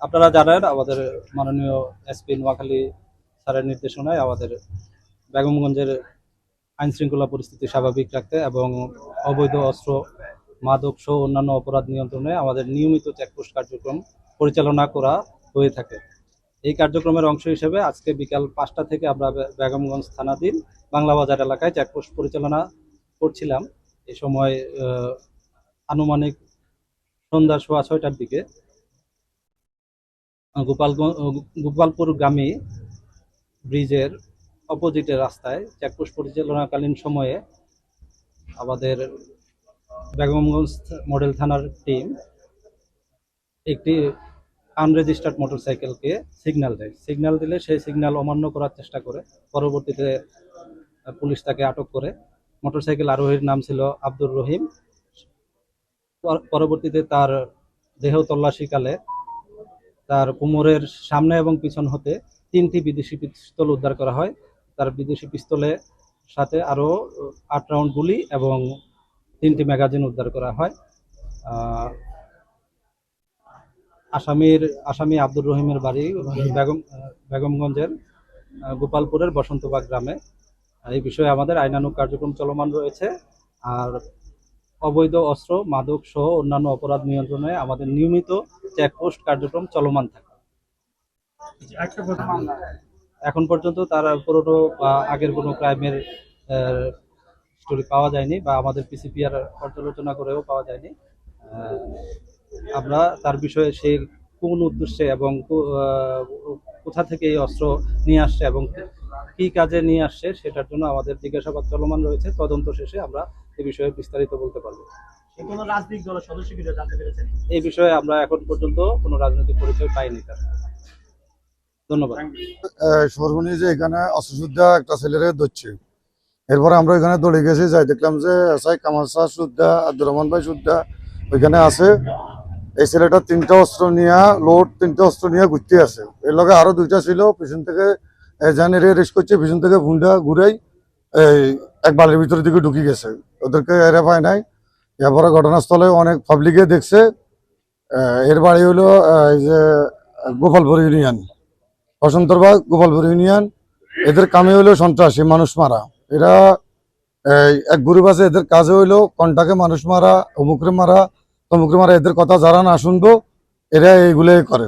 আপনারা জানেন আমাদের মাননীয় এসপি নোয়াখালী স্যারের নির্দেশনায় আমাদের বেগমগঞ্জের আইন শৃঙ্খলা পরিস্থিতি স্বাভাবিক রাখতে এবং অবৈধ অস্ত্র মাদক সহ অন্যান্য অপরাধ নিয়ন্ত্রণে আমাদের নিয়মিত চেকপোস্ট কার্যক্রম পরিচালনা করা হয়ে থাকে। এই কার্যক্রমের অংশ হিসেবে আজকে বিকাল 5টা থেকে আমরা বেগমগঞ্জ থানাধীন বাংলা বাজার এলাকায় চেকপোস্ট পরিচালনা করছিলাম। এই সময় আনুমানিক সন্ধ্যা 6:30টার দিকে গোপালপুরগামী ব্রিজের অপোজিটে রাস্তায় চেকপোস্ট পরিচালনাকালীন সময়ে আমাদের বেগমগঞ্জ মডেল থানার টিম একটি আনরেজিস্টার্ড মোটরসাইকেলকে সিগন্যাল দিলে সেই সিগন্যাল অমান্য করার চেষ্টা করে। পরবর্তীতে পুলিশ তাকে আটক করে। মোটরসাইকেল আরোহীর নাম ছিল আব্দুর রহিম। পরবর্তীতে তার দেহ তল্লাশিকালে তার কোমরের সামনে এবং পিছন হতে 3টি বিদেশি পিস্তল উদ্ধার করা হয়। তার বিদেশি পিস্তলের সাথে আরও 8 রাউন্ড গুলি এবং 3টি ম্যাগাজিন উদ্ধার করা হয়। আসামি আব্দুর রহিমের বাড়ি বেগমগঞ্জের গোপালপুরের বসন্তবাগ গ্রামে। এই বিষয়ে আমাদের আইনানুগ কার্যক্রম চলমান রয়েছে। আর অবৈধ অস্ত্র মাদক সহ অন্যান্য অপরাধ নিয়ন্ত্রণে আমাদের নিয়মিত চেকপোস্ট কার্যক্রম চলমান থাকে। এখন পর্যন্ত তার পুরনো বা আগের কোনো ক্রাইমের স্টোরি পাওয়া যায়নি বা আমাদের পিসিপিআর পর্যালোচনা করেও পাওয়া যায়নি। আমরা তার বিষয়ে সে কোন উদ্দেশ্যে এবং কোথা থেকে এই অস্ত্র নিয়ে আসছে এবং কি কাজে নিয়ে আসছে সেটার জন্য আমাদের জিজ্ঞাসাবাদ চলমান রয়েছে। তদন্ত শেষে আমরা এই বিষয়ে বিস্তারিত বলতে পারবো। কোনো রাজনৈতিক দলের সদস্য কি জানতে পেরেছেন? এই বিষয়ে আমরা এখন পর্যন্ত কোনো রাজনৈতিক পরিচয় পাইনি তার। ধন্যবাদ। সর্বনি যে এখানে অস্ত্রসুদ্ধা একটা ছেলেরে ধরছে, এরপরে আমরা ওইখানে দৌড়ে গেছি, যাই দেখলাম যে এসআই কামাল শাহ সুদ্ধা, আব্দুর রহমান ভাই সুদ্ধা ওইখানে আছে। এই ছেলেটা 3টা অস্ত্র নিয়ে লোড 3টা অস্ত্র নিয়ে ঘুরতে আছে। এর লগে আরো 2টা ছিল, পিছন থেকে জানি রেস করছে, পিছন থেকে ভুন্ডা ঘুরাই এই এক বালির ভিতরের দিকে ঢুকে গেছে। ওদেরকে এরা পায় নাই। এরপরে ঘটনাস্থলে অনেক পাবলিকে দেখছে। এর বাড়ি হলো এই যে গোপালপুর ইউনিয়ন, বসন্তরবাগ গোপালপুর ইউনিয়ন। এদের কামে হইলো সন্ত্রাসী, মানুষ মারা। এরা এক গ্রুপ আছে, এদের কাজে হইলো কন্টাকে মানুষ মারা, অমুকরে মারা তমুকরে মারা। এদের কথা যারা না শুনবো এরা এইগুলোই করে।